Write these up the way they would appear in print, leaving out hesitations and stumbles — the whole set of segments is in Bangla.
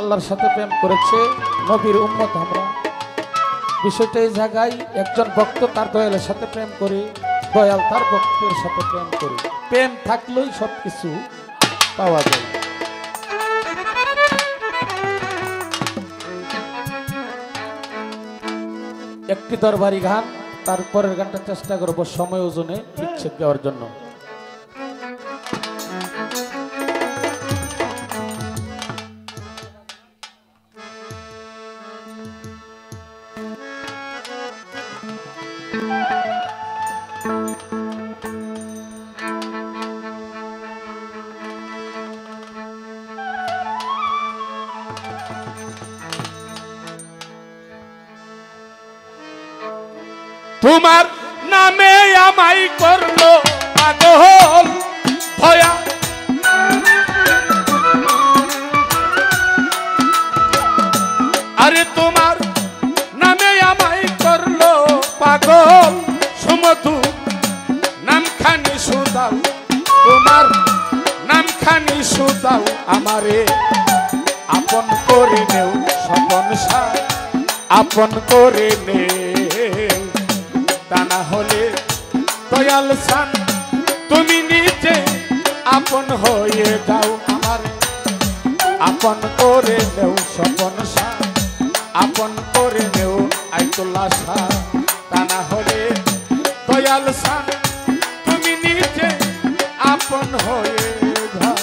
আল্লাহর সাথে প্রেম করেছে, নবীর উম্মত আমরা। বিষয়টা এই জায়গায় একজন ভক্ত তার দয়ালের সাথে প্রেম করে, দয়াল তার ভক্তের সাথে প্রেম করে। প্রেম থাকলেই সবকিছু পাওয়া যায়। একটি দরবারি গান, তারপরের গানটা চেষ্টা করব সময় ওজনে বিচ্ছেদ দেওয়ার জন্য। তোমার নামে আমায় করলো পাগল ভয়া, আরে তোমার নামে আমায় করলো পাগল সুমধু নামখানি সুদাও, তোমার নামখানি সুদাও আমারে আপন করে নেও স্বপন সা আপন করে নে, তা না হলে দয়াল সান তুমি নিজে আপন হয়ে যাও আমার আপন করে নেও স্বপন সা আপন করে নেও আইতুল্লাহ শাহ, তা না হলে দয়াল সান তুমি নিজে আপন হয়ে যাও।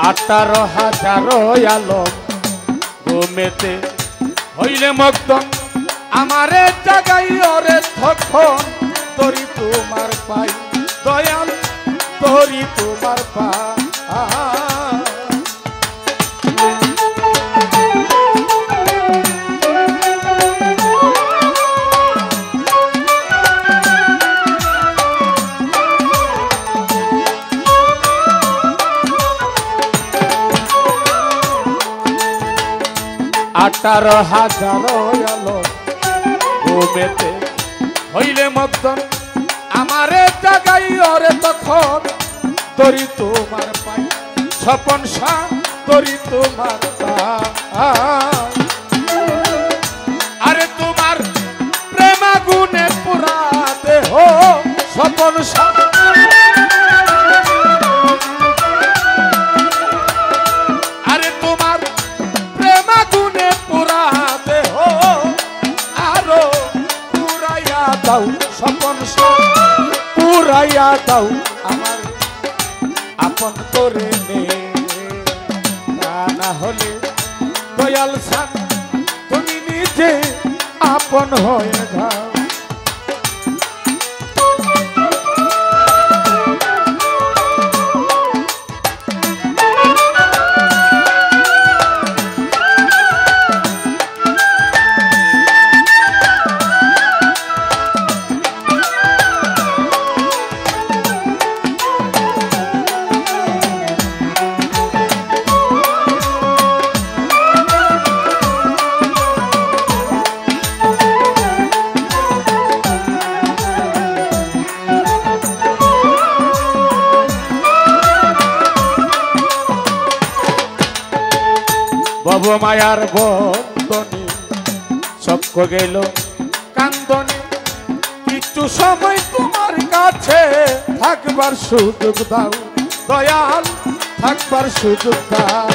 আঠারো হাজারো আলম ঘুমেতে হইলে মগ্ন আমারে জাগাই ওরে তখন তরি তোমার পাই দয়াল তরি তোমার পাই। 18,000 আলো ঘুমেতে হইলে মদন আমারে জাগাই ওরে তখন তরি তোমার পাই স্বপন সা তরি তোমার পাই। আরে তোমার প্রেম আগুনে পুরা দেহ স্বপন সা স্বপন পুরাইয়া দাও আমার আপন করে নে, না হলে দয়াল সান তুমি নিজে আপন হয়ে যাও। বাবু মায়ার বন্ধনে চক্ক গেল কান্দনে কিছু সময় তোমার কাছে থাকবার সুযোগ দাও দয়াল থাকবার সুযোগ দাও।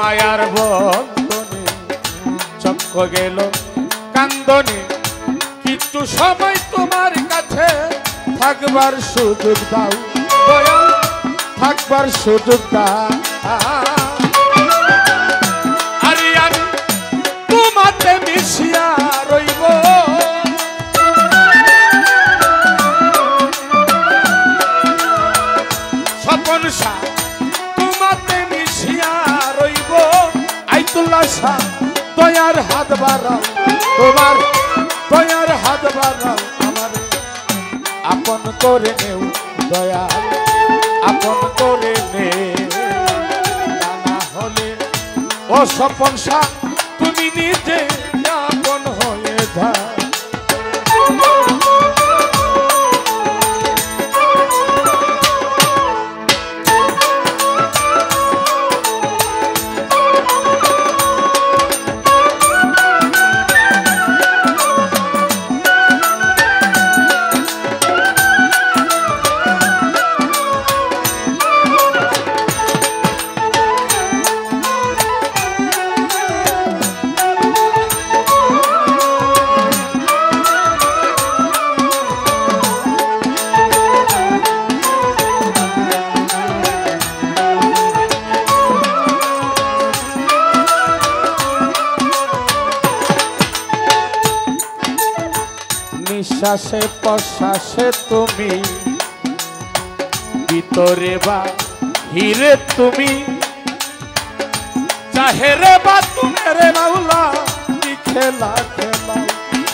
মায়ার বন্ধনে চক্ক গেল কান্দনে জীবনে কিছু সময় তোমার কাছে থাকবার সুযোগ দাও দয়াল, থাকবার সুযোগ দাও। আরে আমি তোমাতে মিশিয়া রইব, স্বপন শাহ তোমাতে মিশিয়া রইব। আইতুল্লাহ শাহ দয়ার হাত বাড়াও, তোমার দয়ার হাত বাড়াও, আমার আপন করে নেও দয়াল, আপন করে নে। না হলে ও স্বপন শাহ তুমি নিজে আপন হয়ে যাও। নিঃশ্বাসে প্রশ্বাসে তুমি, ভিতরে বা হিরে তুমি, চাহেরে বা তুমি রে মাওলা। কি খেলা খেলা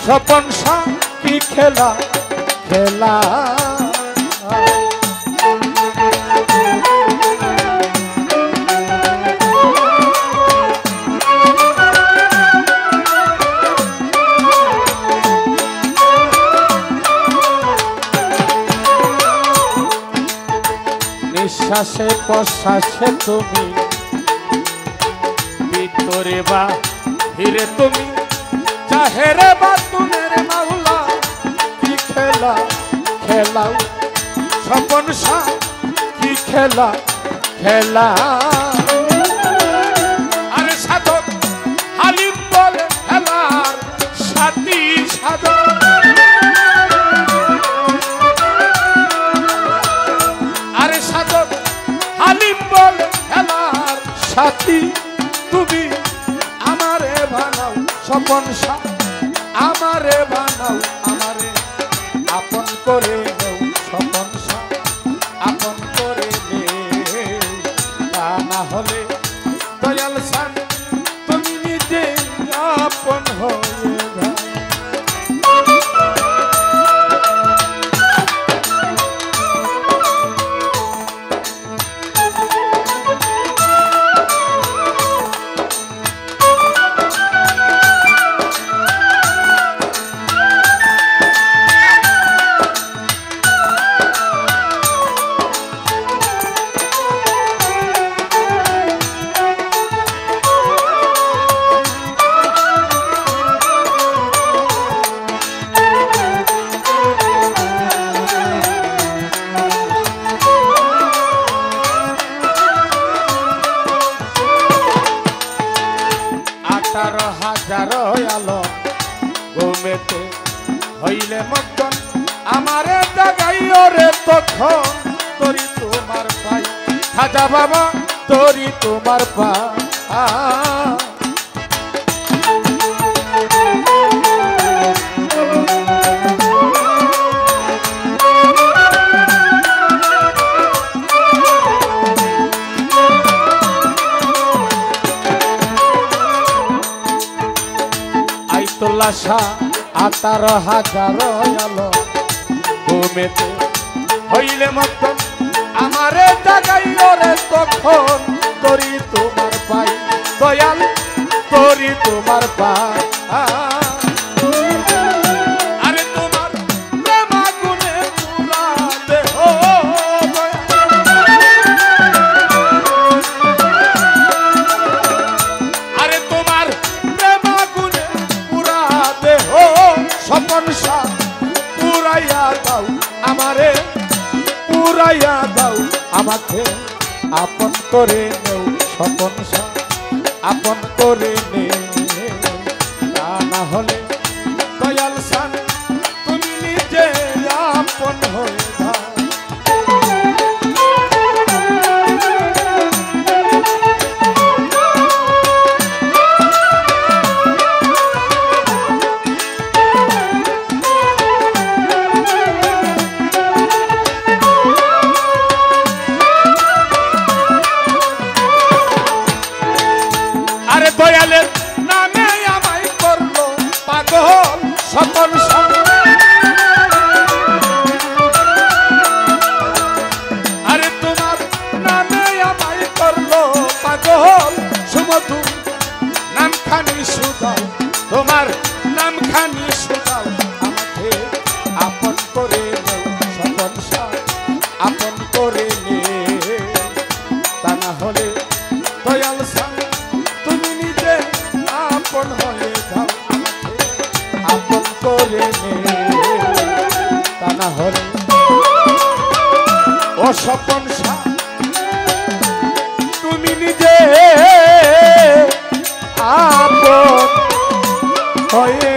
স্বপন শাহ, কি খেলা খেলা। নিঃশ্বাসে প্রশ্বাসে তুমি, ভিতরে বা হিরে তুমি, চাহেরে বা তুমি রে মাওলা। কি খেলা খেলাও স্বপন শাহ, কি খেলা খেলা। আরে সাধক হালিম বলে খেলার সাথী সাধক, হালিম বলে খেলার সাথী তুমি। আমারে বানাও স্বপন শাহ, আমারে বানাও, আমারে আপন করে নেও স্বপন শাহ, আপন করে নে। তা না হলে দয়াল শাহ তুমি নিজে আপন হয়ে যাও। হাজারো আলো ঘুমেতে হইলে মতন, আমারে জাগাইও রে তখন। তোরি তোমার পাই খাজা বাবা, তোরি তোমার পা। আইতুল্লাহ শাহ 18,000 আলো ঘুমেতে হইলে মতন, আমারে জাগাইও রে তখন। তোরি তোমার পাই দয়াল, তোরি তোমার পাই। আরে তোমার প্রেম আগুনে পুরা দেহ, আরে তোমার প্রেম আগুনে পুরা দেহ। স্বপন শাহ পুরাইয়া দাও আমারে, পুরাইয়া দাও আমাকে, আপন করে নেও স্বপন শাহ, আপন করে নে। তা না হলে স্বপন আরে তোমার নামে আমায় করলো পাগল সুমধু নামখানি সুদাও তোমার নামখানি সুদাও আমাকে আপন করে নেও স্বপন আপন করে নে তা না হলে দয়াল তুমি নিজে আপন হয়ে যাও আমাকে আপন করে নে তা না হলে ও স্বপন তুমি নিজে আপন হয়ে